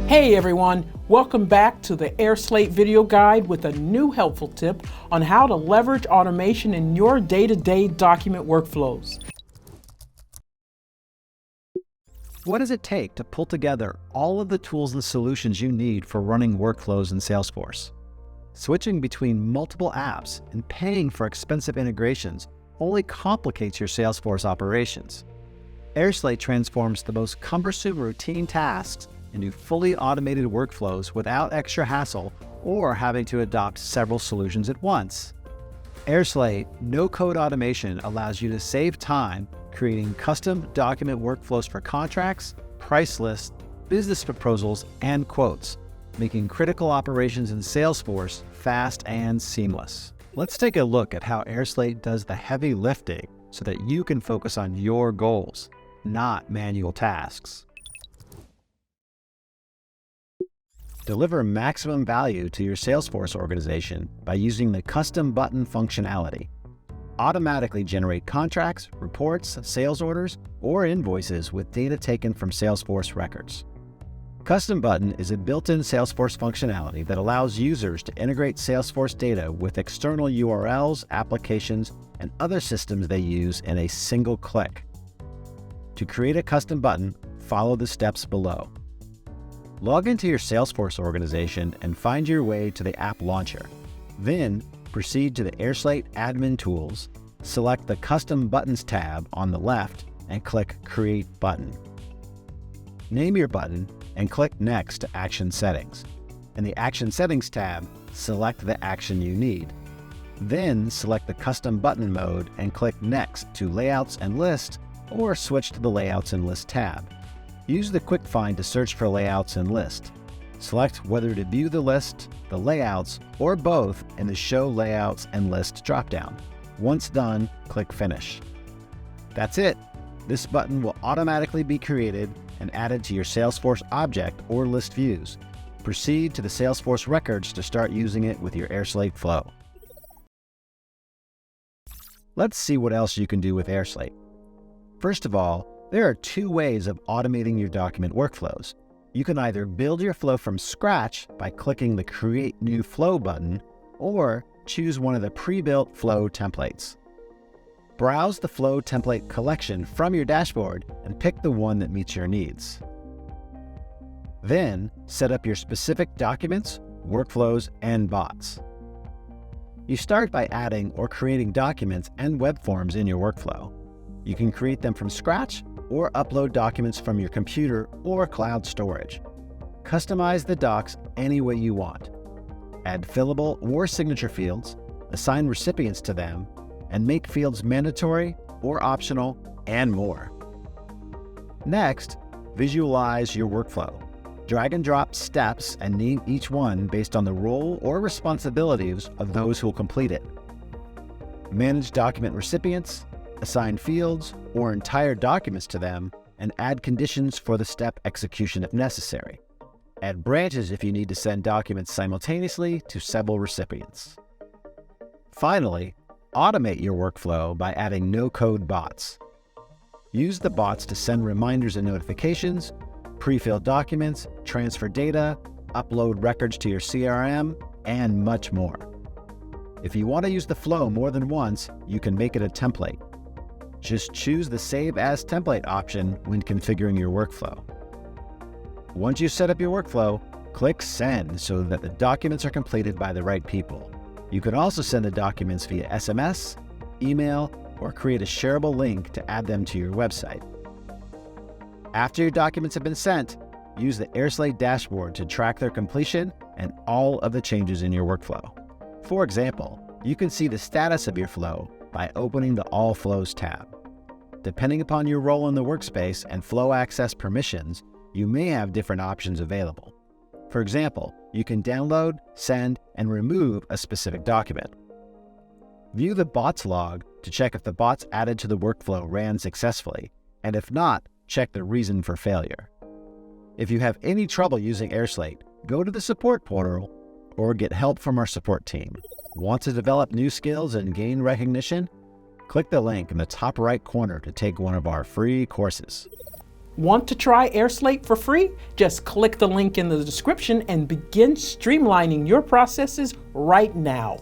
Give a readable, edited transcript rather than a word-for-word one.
Hey everyone, welcome back to the airSlate video guide with a new helpful tip on how to leverage automation in your day-to-day document workflows. What does it take to pull together all of the tools and solutions you need for running workflows in Salesforce? Switching between multiple apps and paying for expensive integrations only complicates your Salesforce operations. airSlate transforms the most cumbersome routine tasks into fully automated workflows without extra hassle or having to adopt several solutions at once. airSlate no-code automation allows you to save time creating custom document workflows for contracts, price lists, business proposals, and quotes, making critical operations in Salesforce fast and seamless. Let's take a look at how airSlate does the heavy lifting so that you can focus on your goals, not manual tasks. Deliver maximum value to your Salesforce organization by using the custom button functionality. Automatically generate contracts, reports, sales orders, or invoices with data taken from Salesforce records. Custom Button is a built-in Salesforce functionality that allows users to integrate Salesforce data with external URLs, applications, and other systems they use in a single click. To create a custom button, follow the steps below. Log into your Salesforce organization and find your way to the app launcher. Then, proceed to the airSlate admin tools, select the Custom Buttons tab on the left and click Create Button. Name your button and click Next to Action Settings. In the Action Settings tab, select the action you need. Then select the Custom Button mode and click Next to Layouts and List, or switch to the Layouts and List tab. Use the Quick Find to search for Layouts and List. Select whether to view the list, the layouts, or both in the Show Layouts and List dropdown. Once done, click Finish. That's it. This button will automatically be created and added to your Salesforce object or list views. Proceed to the Salesforce records to start using it with your airSlate flow. Let's see what else you can do with airSlate. First of all, there are two ways of automating your document workflows. You can either build your flow from scratch by clicking the Create New Flow button, or choose one of the pre-built flow templates. Browse the flow template collection from your dashboard and pick the one that meets your needs. Then, set up your specific documents, workflows, and bots. You start by adding or creating documents and web forms in your workflow. You can create them from scratch or upload documents from your computer or cloud storage. Customize the docs any way you want. Add fillable or signature fields, assign recipients to them, and make fields mandatory or optional, and more. Next, visualize your workflow. Drag and drop steps and name each one based on the role or responsibilities of those who will complete it. Manage document recipients, assign fields or entire documents to them, and add conditions for the step execution if necessary. Add branches if you need to send documents simultaneously to several recipients. Finally, automate your workflow by adding no-code bots. Use the bots to send reminders and notifications, pre-fill documents, transfer data, upload records to your CRM, and much more. If you want to use the flow more than once, you can make it a template. Just choose the Save As Template option when configuring your workflow. Once you set up your workflow, click Send so that the documents are completed by the right people. You can also send the documents via SMS, email, or create a shareable link to add them to your website. After your documents have been sent, use the airSlate dashboard to track their completion and all of the changes in your workflow. For example, you can see the status of your flow by opening the All Flows tab. Depending upon your role in the workspace and flow access permissions, you may have different options available. For example, you can download, send, and remove a specific document. View the bots log to check if the bots added to the workflow ran successfully, and if not, check the reason for failure. If you have any trouble using airSlate, go to the support portal or get help from our support team. Want to develop new skills and gain recognition? Click the link in the top right corner to take one of our free courses. Want to try airSlate for free? Just click the link in the description and begin streamlining your processes right now.